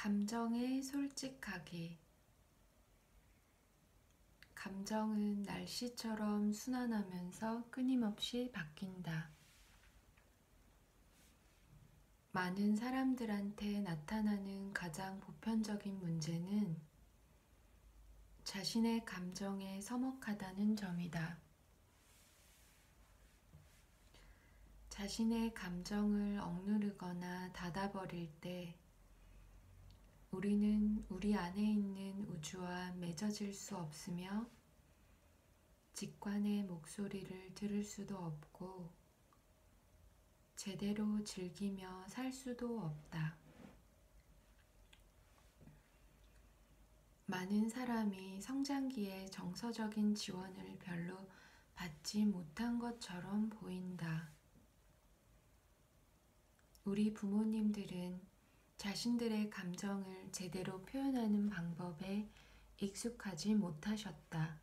감정에 솔직하기. 감정은 날씨처럼 순환하면서 끊임없이 바뀐다. 많은 사람들한테 나타나는 가장 보편적인 문제는 자신의 감정에 서먹하다는 점이다. 자신의 감정을 억누르거나 닫아버릴 때 우리는 우리 안에 있는 우주와 맺어질 수 없으며 직관의 목소리를 들을 수도 없고 제대로 즐기며 살 수도 없다. 많은 사람이 성장기에 정서적인 지원을 별로 받지 못한 것처럼 보인다. 우리 부모님들은 자신들의 감정을 제대로 표현하는 방법에 익숙하지 못하셨다.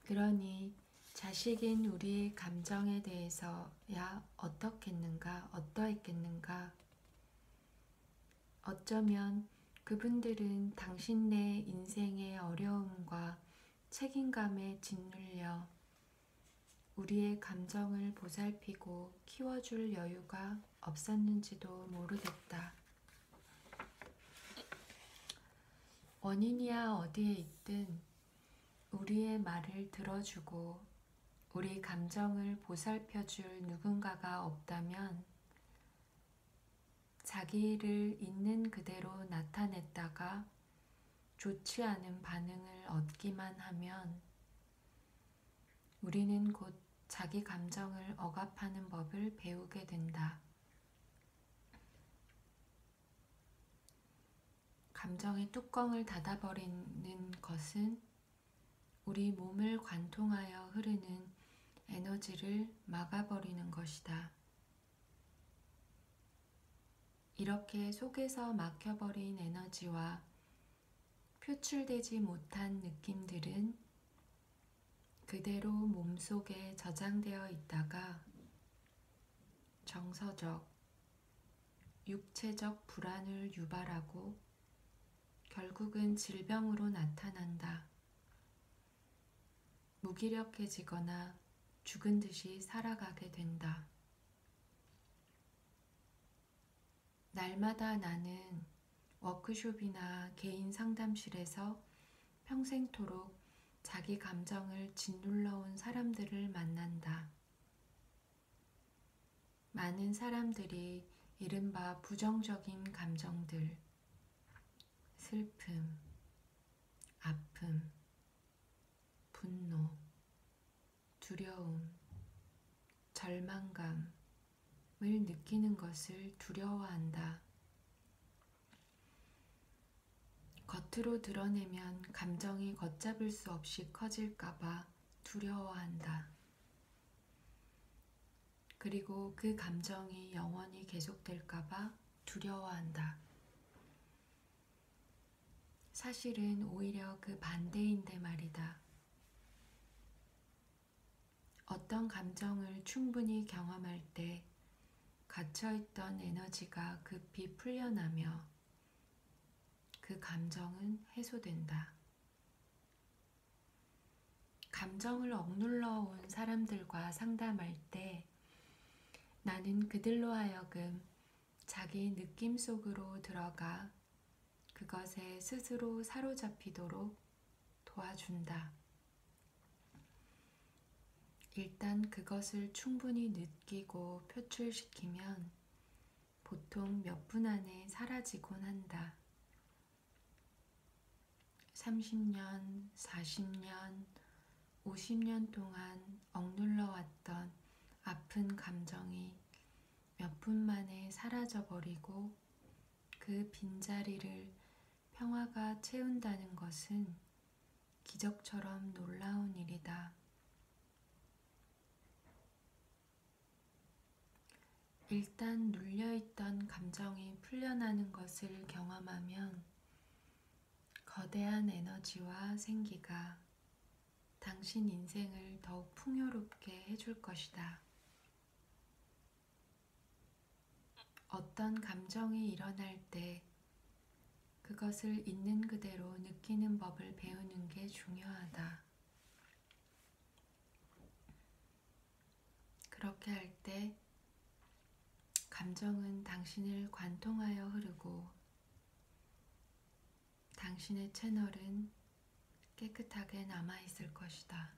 그러니 자식인 우리의 감정에 대해서야 어떠했겠는가. 어쩌면 그분들은 당신네 인생의 어려움과 책임감에 짓눌려 우리의 감정을 보살피고 키워줄 여유가 없었는지도 모르겠다. 원인이야 어디에 있든 우리의 말을 들어주고 우리 감정을 보살펴줄 누군가가 없다면 자기를 있는 그대로 나타냈다가 좋지 않은 반응을 얻기만 하면 우리는 곧 자기 감정을 억압하는 법을 배우게 된다. 감정의 뚜껑을 닫아버리는 것은 우리 몸을 관통하여 흐르는 에너지를 막아버리는 것이다. 이렇게 속에서 막혀버린 에너지와 표출되지 못한 느낌들은 그대로 몸속에 저장되어 있다가 정서적, 육체적 불안을 유발하고 결국은 질병으로 나타난다. 무기력해지거나 죽은 듯이 살아가게 된다. 날마다 나는 워크숍이나 개인 상담실에서 평생토록 자기 감정을 짓눌러온 사람들을 만난다. 많은 사람들이 이른바 부정적인 감정들, 슬픔, 아픔, 분노, 두려움, 절망감을 느끼는 것을 두려워한다. 겉으로 드러내면 감정이 걷잡을 수 없이 커질까봐 두려워한다. 그리고 그 감정이 영원히 계속될까봐 두려워한다. 사실은 오히려 그 반대인데 말이다. 어떤 감정을 충분히 경험할 때 갇혀있던 에너지가 급히 풀려나며 그 감정은 해소된다. 감정을 억눌러 온 사람들과 상담할 때 나는 그들로 하여금 자기 느낌 속으로 들어가 그것에 스스로 사로잡히도록 도와준다. 일단 그것을 충분히 느끼고 표출시키면 보통 몇 분 안에 사라지곤 한다. 30년, 40년, 50년 동안 억눌러왔던 아픈 감정이 몇 분 만에 사라져버리고 그 빈자리를 평화가 채운다는 것은 기적처럼 놀라운 일이다. 일단 눌려있던 감정이 풀려나는 것을 경험하면 거대한 에너지와 생기가 당신 인생을 더욱 풍요롭게 해줄 것이다. 어떤 감정이 일어날 때 그것을 있는 그대로 느끼는 법을 배우는 게 중요하다. 그렇게 할 때 감정은 당신을 관통하여 흐르고 당신의 채널은 깨끗하게 남아있을 것이다.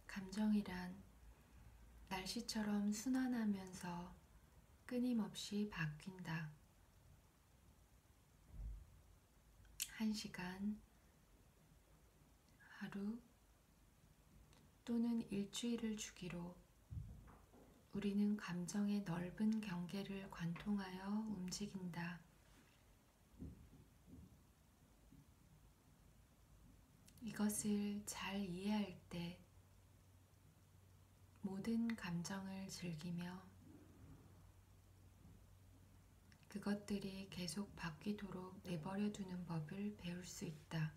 감정이란 날씨처럼 순환하면서 끊임없이 바뀐다. 1시간, 하루 또는 일주일을 주기로 우리는 감정의 넓은 경계를 관통하여 움직인다. 이것을 잘 이해할 때 모든 감정을 즐기며 그것들이 계속 바뀌도록 내버려 두는 법을 배울 수 있다.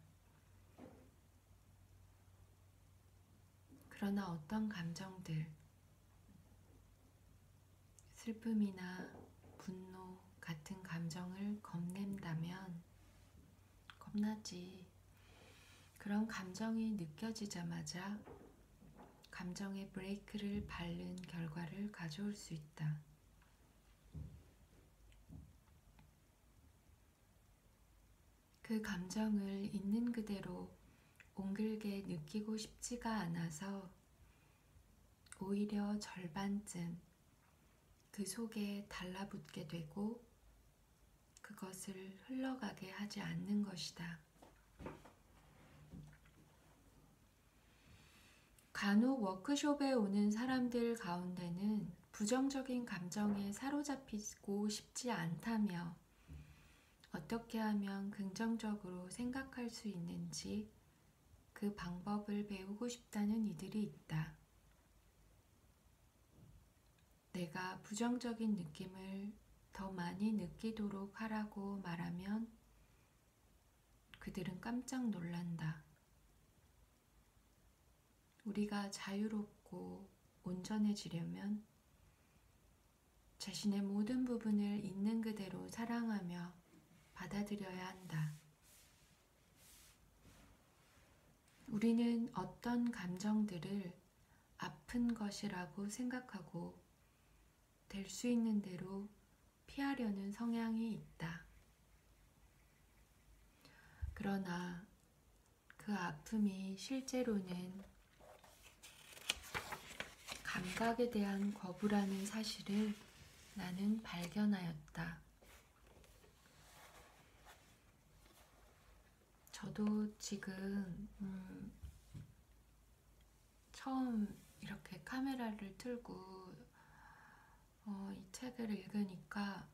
그러나 어떤 감정들, 슬픔이나 분노 같은 감정을 겁낸다면 겁나지. 그런 감정이 느껴지자마자 감정의 브레이크를 밟는 결과를 가져올 수 있다. 그 감정을 있는 그대로 옹글게 느끼고 싶지가 않아서 오히려 절반쯤 그 속에 달라붙게 되고 그것을 흘러가게 하지 않는 것이다. 간혹 워크숍에 오는 사람들 가운데는 부정적인 감정에 사로잡히고 싶지 않다며 어떻게 하면 긍정적으로 생각할 수 있는지 그 방법을 배우고 싶다는 이들이 있다. 내가 부정적인 느낌을 더 많이 느끼도록 하라고 말하면 그들은 깜짝 놀란다. 우리가 자유롭고 온전해지려면 자신의 모든 부분을 있는 그대로 사랑하며 받아들여야 한다. 우리는 어떤 감정들을 아픈 것이라고 생각하고 될 수 있는 대로 피하려는 성향이 있다. 그러나 그 아픔이 실제로는 감각에 대한 거부라는 사실을 나는 발견하였다. 저도 지금 처음 이렇게 카메라를 틀고 이 책을 읽으니까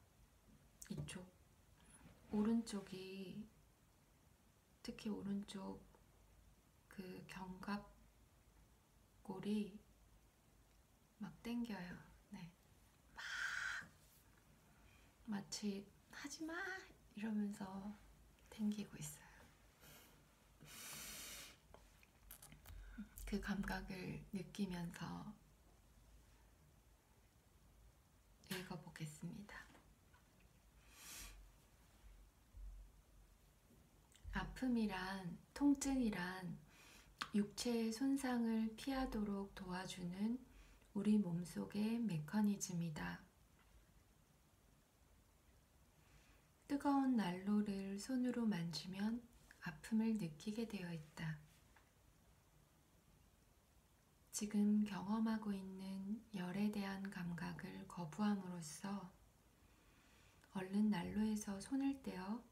이쪽 오른쪽이 특히 오른쪽 그 견갑골이 막 땡겨요. 네. 막 마치 하지마 이러면서 땡기고 있어요. 그 감각을 느끼면서 읽어보겠습니다. 아픔이란, 통증이란 육체의 손상을 피하도록 도와주는 우리 몸속의 메커니즘이다. 뜨거운 난로를 손으로 만지면 아픔을 느끼게 되어 있다. 지금 경험하고 있는 열에 대한 감각을 거부함으로써 얼른 난로에서 손을 떼어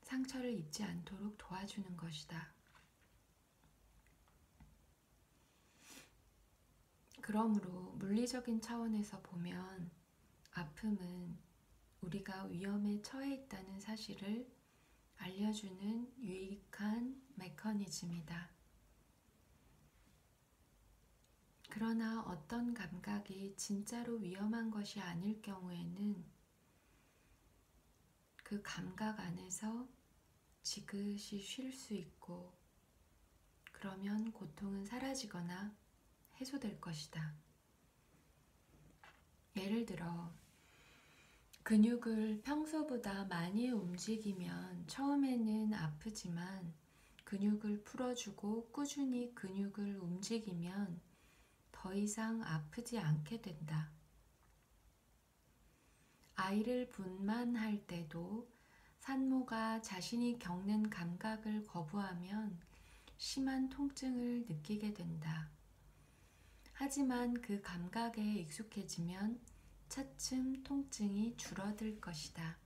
상처를 입지 않도록 도와주는 것이다. 그러므로 물리적인 차원에서 보면 아픔은 우리가 위험에 처해 있다는 사실을 알려주는 유익한 메커니즘이다. 그러나 어떤 감각이 진짜로 위험한 것이 아닐 경우에는 그 감각 안에서 지그시 쉴 수 있고 그러면 고통은 사라지거나 해소될 것이다. 예를 들어 근육을 평소보다 많이 움직이면 처음에는 아프지만 근육을 풀어주고 꾸준히 근육을 움직이면 더 이상 아프지 않게 된다. 아이를 분만할 때도 산모가 자신이 겪는 감각을 거부하면 심한 통증을 느끼게 된다. 하지만 그 감각에 익숙해지면 차츰 통증이 줄어들 것이다.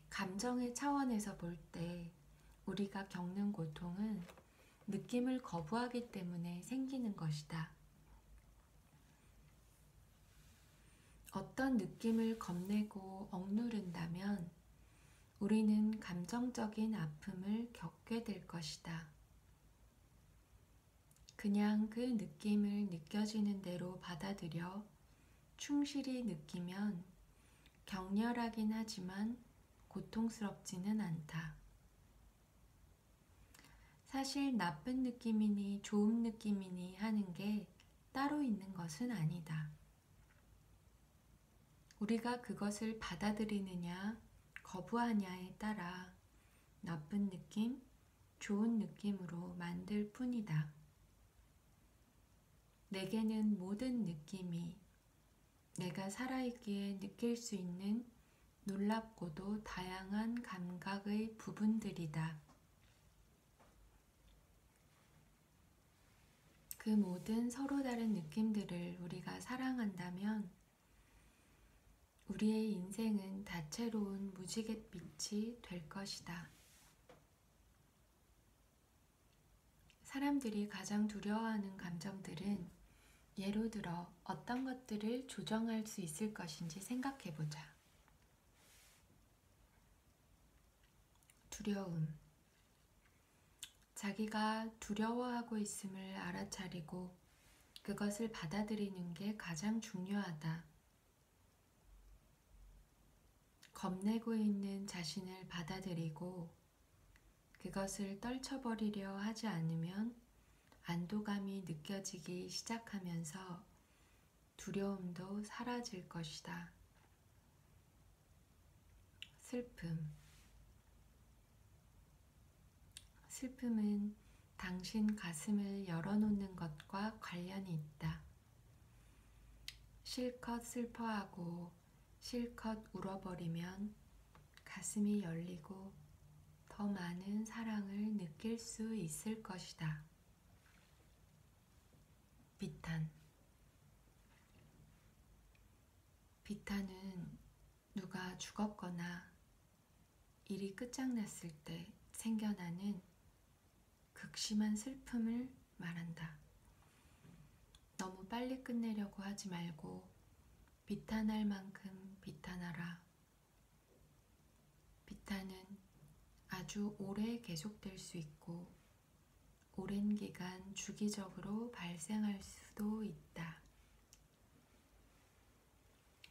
감정의 차원에서 볼 때 우리가 겪는 고통은 느낌을 거부하기 때문에 생기는 것이다. 어떤 느낌을 겁내고 억누른다면 우리는 감정적인 아픔을 겪게 될 것이다. 그냥 그 느낌을 느껴지는 대로 받아들여 충실히 느끼면 격렬하긴 하지만 고통스럽지는 않다. 사실 나쁜 느낌이니 좋은 느낌이니 하는 게 따로 있는 것은 아니다. 우리가 그것을 받아들이느냐 거부하냐에 따라 나쁜 느낌, 좋은 느낌으로 만들 뿐이다. 내게는 모든 느낌이 내가 살아있기에 느낄 수 있는 놀랍고도 다양한 감각의 부분들이다. 그 모든 서로 다른 느낌들을 우리가 사랑한다면 우리의 인생은 다채로운 무지갯빛이 될 것이다. 사람들이 가장 두려워하는 감정들은 예로 들어 어떤 것들을 조정할 수 있을 것인지 생각해보자. 두려움. 자기가 두려워하고 있음을 알아차리고 그것을 받아들이는 게 가장 중요하다. 겁내고 있는 자신을 받아들이고 그것을 떨쳐버리려 하지 않으면 안도감이 느껴지기 시작하면서 두려움도 사라질 것이다. 슬픔. 슬픔은 당신 가슴을 열어놓는 것과 관련이 있다. 실컷 슬퍼하고 실컷 울어버리면 가슴이 열리고 더 많은 사랑을 느낄 수 있을 것이다. 비탄. 비탄은 누가 죽었거나 일이 끝장났을 때 생겨나는 극심한 슬픔을 말한다. 너무 빨리 끝내려고 하지 말고 비탄할 만큼 비탄하라. 비탄은 아주 오래 계속될 수 있고 오랜 기간 주기적으로 발생할 수도 있다.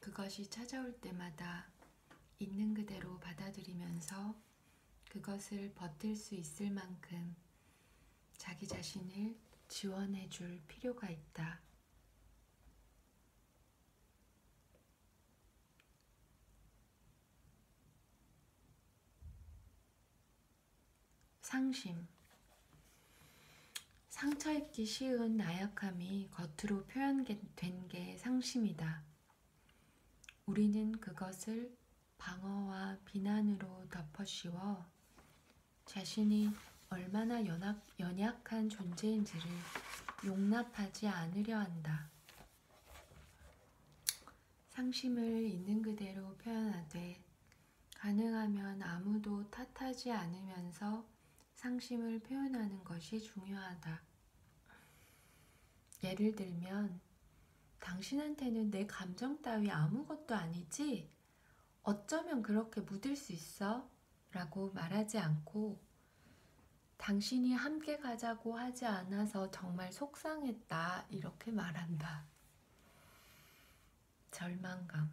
그것이 찾아올 때마다 있는 그대로 받아들이면서 그것을 버틸 수 있을 만큼 자기 자신을 지원해 줄 필요가 있다. 상심. 상처 입기 쉬운 나약함이 겉으로 표현된 게 상심이다. 우리는 그것을 방어와 비난으로 덮어씌워 자신이 얼마나 연약한 존재인지를 용납하지 않으려 한다. 상심을 있는 그대로 표현하되 가능하면 아무도 탓하지 않으면서 상심을 표현하는 것이 중요하다. 예를 들면 당신한테는 내 감정 따위 아무것도 아니지? 어쩌면 그렇게 묻을 수 있어? 라고 말하지 않고 당신이 함께 가자고 하지 않아서 정말 속상했다 이렇게 말한다. 절망감.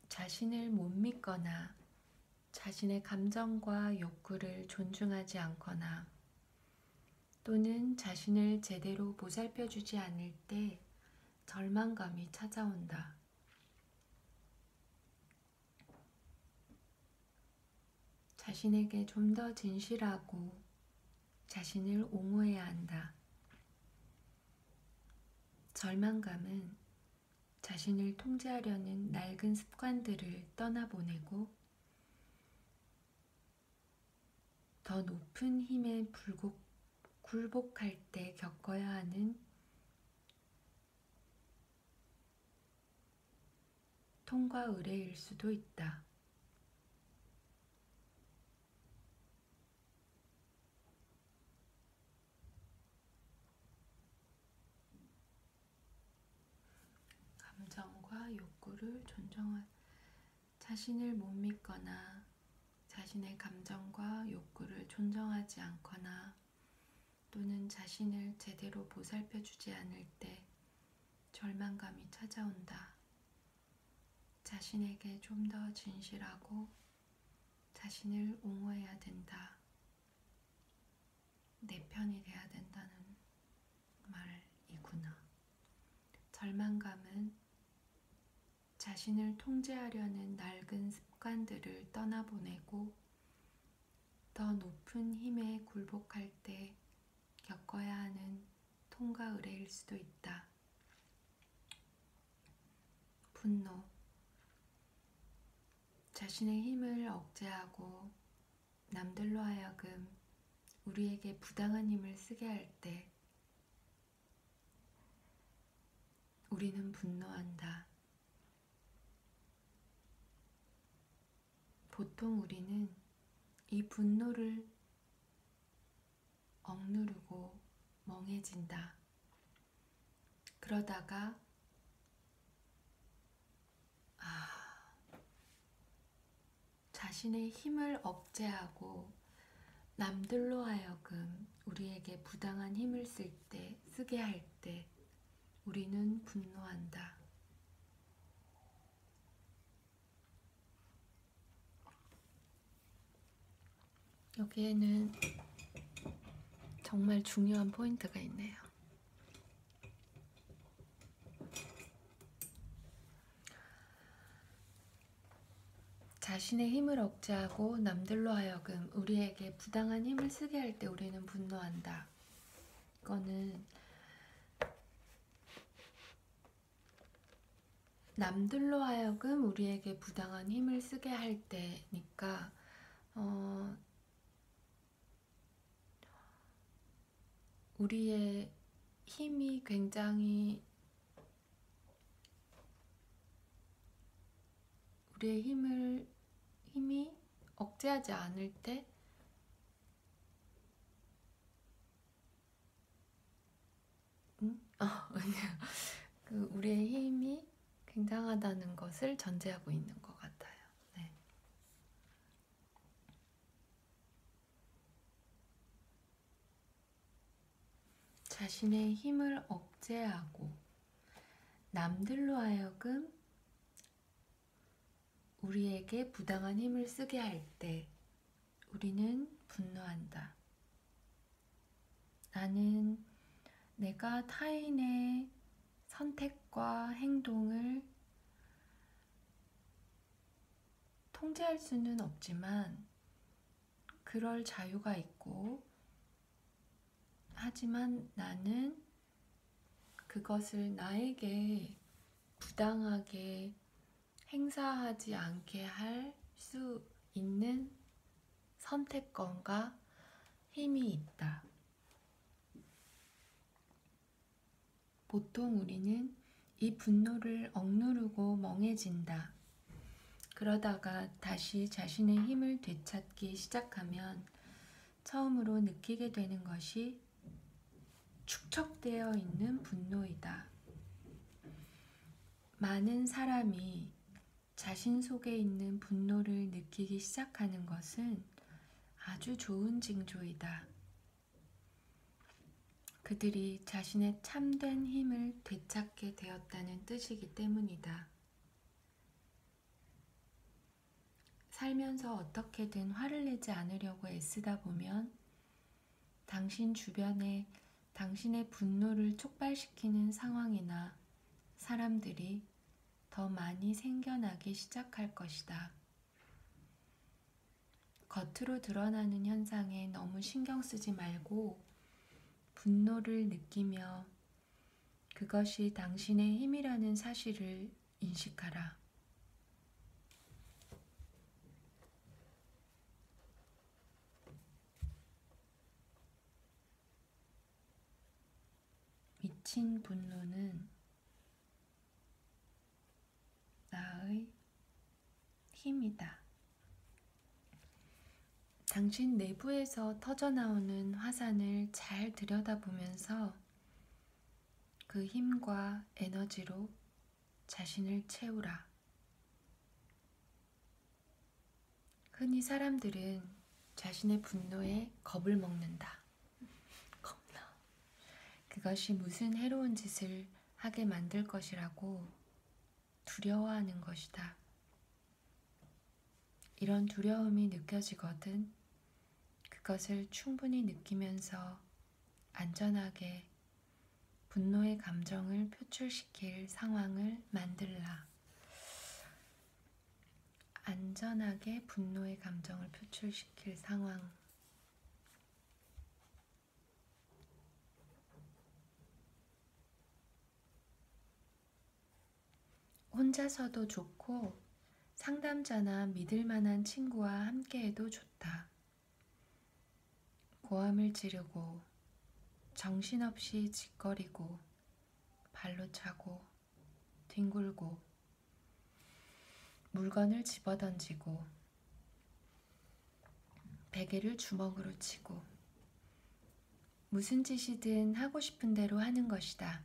자신을 못 믿거나 자신의 감정과 욕구를 존중하지 않거나 또는 자신을 제대로 보살펴주지 않을 때 절망감이 찾아온다. 자신에게 좀 더 진실하고 자신을 옹호해야 한다. 절망감은 자신을 통제하려는 낡은 습관들을 떠나보내고 더 높은 힘에 굴복할 때 겪어야 하는 통과 의례일 수도 있다. 감정과 욕구를 자신을 못 믿거나 자신의 감정과 욕구를 존중하지 않거나 또는 자신을 제대로 보살펴주지 않을 때 절망감이 찾아온다. 자신에게 좀 더 진실하고 자신을 옹호해야 된다. 내 편이 돼야 된다는 말이구나. 절망감은 자신을 통제하려는 낡은 습관들을 떠나보내고 더 높은 힘에 굴복할 때 겪어야 하는 통과 의례일 수도 있다. 분노. 자신의 힘을 억제하고 남들로 하여금 우리에게 부당한 힘을 쓰게 할 때 우리는 분노한다. 보통 우리는 이 분노를 억누르고 멍해진다. 그러다가 자신의 힘을 억제하고 남들로 하여금 우리에게 부당한 힘을 쓰게 할 때 우리는 분노한다. 여기에는 정말 중요한 포인트가 있네요. 자신의 힘을 억제하고 남들로 하여금 우리에게 부당한 힘을 쓰게 할 때 우리는 분노한다. 이거는 남들로 하여금 우리에게 부당한 힘을 쓰게 할 때니까 우리의 힘이 굉장히 우리의 힘이 억제하지 않을 때 우리의 힘이 굉장하다는 것을 전제하고 있는 것 같아요. 네. 자신의 힘을 억제하고 남들로 하여금 우리에게 부당한 힘을 쓰게 할 때 우리는 분노한다. 나는 내가 타인의 선택과 행동을 통제할 수는 없지만 그럴 자유가 있고 하지만 나는 그것을 나에게 부당하게 행사하지 않게 할 수 있는 선택권과 힘이 있다. 보통 우리는 이 분노를 억누르고 멍해진다. 그러다가 다시 자신의 힘을 되찾기 시작하면 처음으로 느끼게 되는 것이 축적되어 있는 분노이다. 많은 사람이 자신 속에 있는 분노를 느끼기 시작하는 것은 아주 좋은 징조이다. 그들이 자신의 참된 힘을 되찾게 되었다는 뜻이기 때문이다. 살면서 어떻게든 화를 내지 않으려고 애쓰다 보면 당신 주변에 당신의 분노를 촉발시키는 상황이나 사람들이 더 많이 생겨나기 시작할 것이다. 겉으로 드러나는 현상에 너무 신경 쓰지 말고 분노를 느끼며 그것이 당신의 힘이라는 사실을 인식하라. 미친 분노는 나의 힘이다. 당신 내부에서 터져나오는 화산을 잘 들여다보면서 그 힘과 에너지로 자신을 채우라. 흔히 사람들은 자신의 분노에 겁을 먹는다. 겁나. 그것이 무슨 해로운 짓을 하게 만들 것이라고 두려워하는 것이다. 이런 두려움이 느껴지거든 그것을 충분히 느끼면서 안전하게 분노의 감정을 표출시킬 상황을 만들라. 안전하게 분노의 감정을 표출시킬 상황. 혼자서도 좋고 상담자나 믿을 만한 친구와 함께해도 좋다. 고함을 지르고 정신없이 짓거리고 발로 차고 뒹굴고 물건을 집어던지고 베개를 주먹으로 치고 무슨 짓이든 하고 싶은 대로 하는 것이다.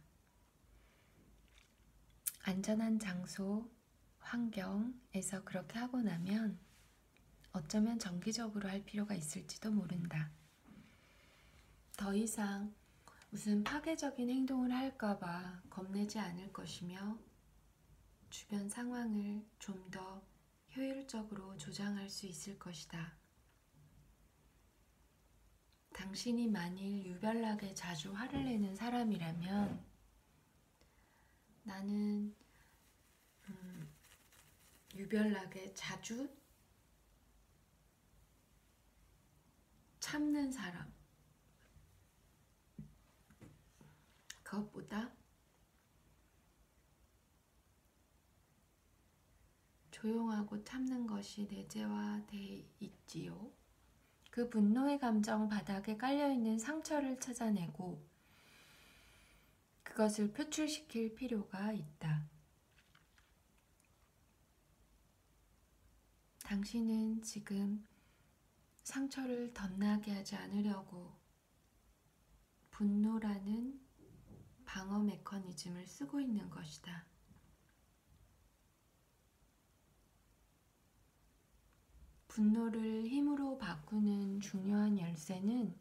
안전한 장소, 환경에서 그렇게 하고 나면 어쩌면 정기적으로 할 필요가 있을지도 모른다. 더 이상 무슨 파괴적인 행동을 할까봐 겁내지 않을 것이며 주변 상황을 좀 더 효율적으로 조장할 수 있을 것이다. 당신이 만일 유별나게 자주 화를 내는 사람이라면 나는 유별나게 자주 참는 사람, 그것보다 조용하고 참는 것이 내재화돼 있지요. 그 분노의 감정 바닥에 깔려있는 상처를 찾아내고 그것을 표출시킬 필요가 있다. 당신은 지금 상처를 덧나게 하지 않으려고 분노라는 방어 메커니즘을 쓰고 있는 것이다. 분노를 힘으로 바꾸는 중요한 열쇠는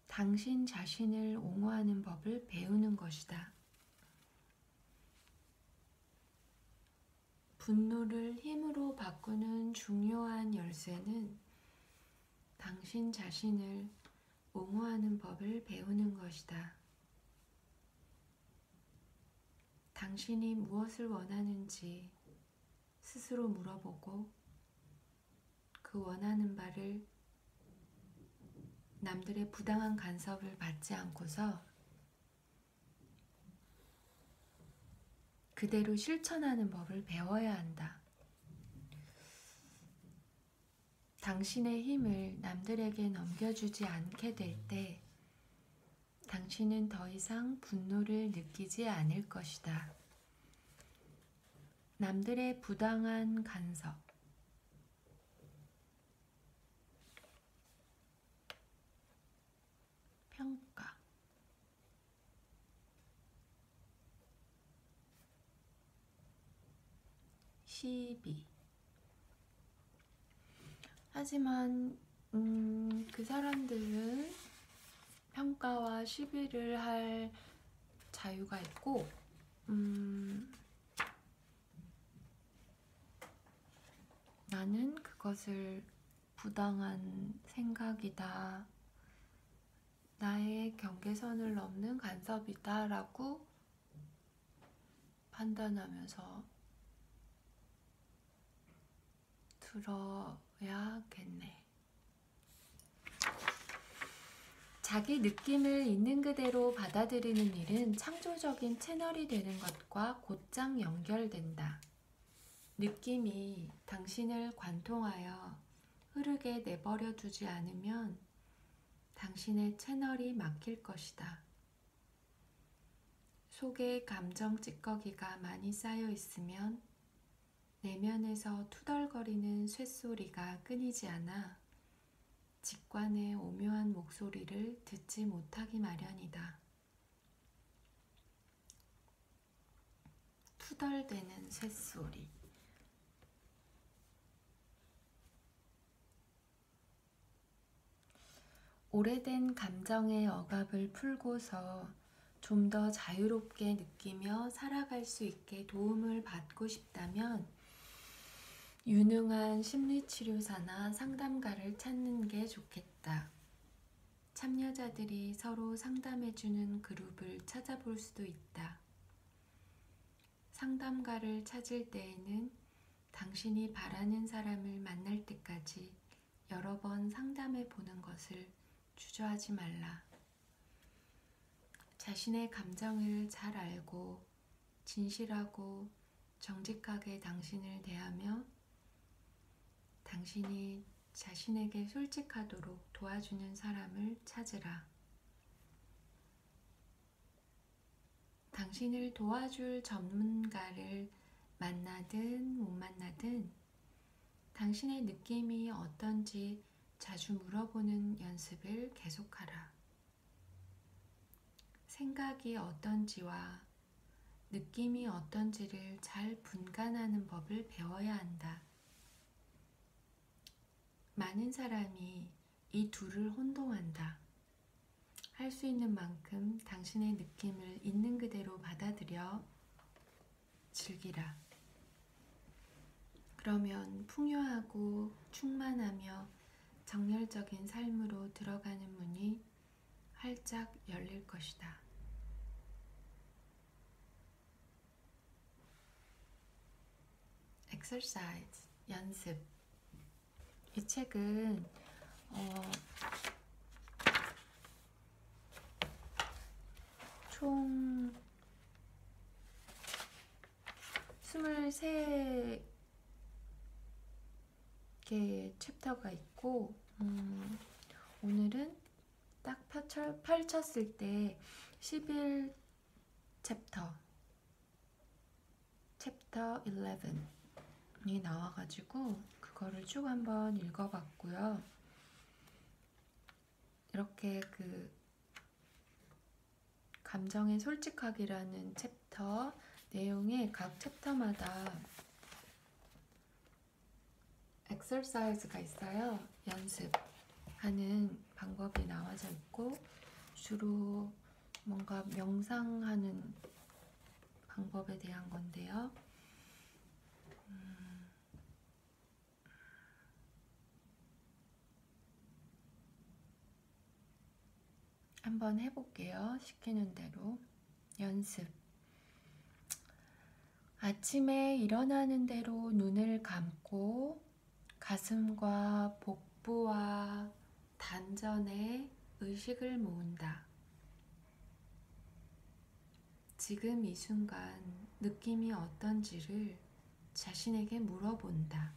당신 자신을 옹호하는 법을 배우는 것이다. 분노를 힘으로 바꾸는 중요한 열쇠는 당신 자신을 옹호하는 법을 배우는 것이다. 당신이 무엇을 원하는지 스스로 물어보고 그 원하는 바를 남들의 부당한 간섭을 받지 않고서 그대로 실천하는 법을 배워야 한다. 당신의 힘을 남들에게 넘겨주지 않게 될 때 당신은 더 이상 분노를 느끼지 않을 것이다. 남들의 부당한 간섭, 평가, 시비. 하지만 그 사람들은 평가와 시비를 할 자유가 있고 나는 그것을 부당한 생각이다, 나의 경계선을 넘는 간섭이다 라고 판단하면서 들어야겠네. 자기 느낌을 있는 그대로 받아들이는 일은 창조적인 채널이 되는 것과 곧장 연결된다. 느낌이 당신을 관통하여 흐르게 내버려 두지 않으면 당신의 채널이 막힐 것이다. 속에 감정 찌꺼기가 많이 쌓여 있으면 내면에서 투덜거리는 쇳소리가 끊이지 않아 직관의 오묘한 목소리를 듣지 못하기 마련이다. 투덜대는 쇳소리. 오래된 감정의 억압을 풀고서 좀 더 자유롭게 느끼며 살아갈 수 있게 도움을 받고 싶다면 유능한 심리치료사나 상담가를 찾는 게 좋겠다. 참여자들이 서로 상담해주는 그룹을 찾아볼 수도 있다. 상담가를 찾을 때에는 당신이 바라는 사람을 만날 때까지 여러 번 상담해 보는 것을 주저하지 말라. 자신의 감정을 잘 알고 진실하고 정직하게 당신을 대하며 당신이 자신에게 솔직하도록 도와주는 사람을 찾으라. 당신을 도와줄 전문가를 만나든 못 만나든 당신의 느낌이 어떤지 자주 물어보는 연습을 계속하라. 생각이 어떤지와 느낌이 어떤지를 잘 분간하는 법을 배워야 한다. 많은 사람이 이 둘을 혼동한다. 할 수 있는 만큼 당신의 느낌을 있는 그대로 받아들여 즐기라. 그러면 풍요하고 충만하며 정열적인 삶으로 들어가는 문이 활짝 열릴 것이다. exercise, 연습. 이 책은 총 23개의 챕터가 있고 오늘은 딱 펼쳤을 때 11챕터 챕터 11이 나와가지고 그거를 쭉 한번 읽어봤고요. 이렇게 그 감정의 솔직하기라는 챕터 내용에 각 챕터마다 exercise가 있어요. 연습하는 방법이 나와져 있고 주로 뭔가 명상하는 방법에 대한 건데요. 한번 해볼게요. 시키는 대로. 연습. 아침에 일어나는 대로 눈을 감고 가슴과 복부와 단전에 의식을 모은다. 지금 이 순간 느낌이 어떤지를 자신에게 물어본다.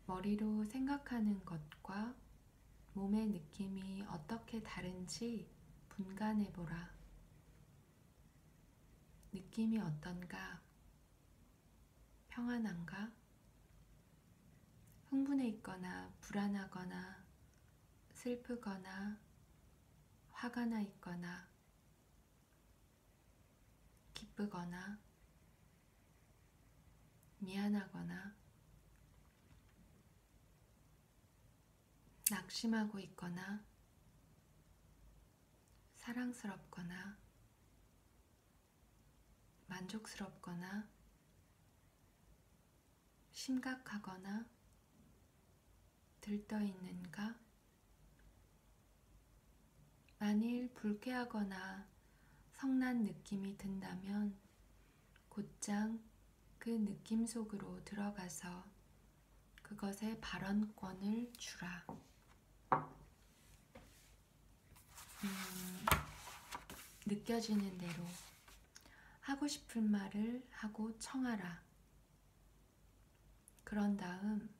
머리로 생각하는 것과 몸의 느낌이 어떻게 다른지 분간해보라. 느낌이 어떤가? 평안한가? 흥분해 있거나 불안하거나 슬프거나 화가 나 있거나 기쁘거나 미안하거나 낙심하고 있거나 사랑스럽거나 만족스럽거나 심각하거나 들떠있는가? 만일 불쾌하거나 성난 느낌이 든다면 곧장 그 느낌 속으로 들어가서 그것에 발언권을 주라. 느껴지는 대로 하고 싶은 말을 하고 청하라. 그런 다음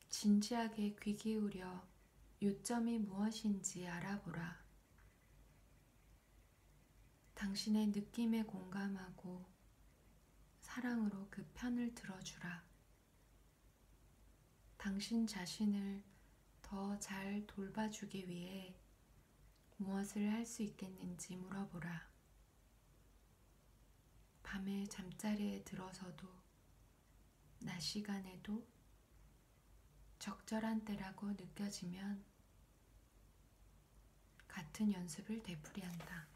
진지하게 귀 기울여 요점이 무엇인지 알아보라. 당신의 느낌에 공감하고 사랑으로 그 편을 들어주라. 당신 자신을 더 잘 돌봐주기 위해 무엇을 할 수 있겠는지 물어보라. 밤에 잠자리에 들어서도 낮 시간에도 적절한 때라고 느껴지면 같은 연습을 되풀이한다.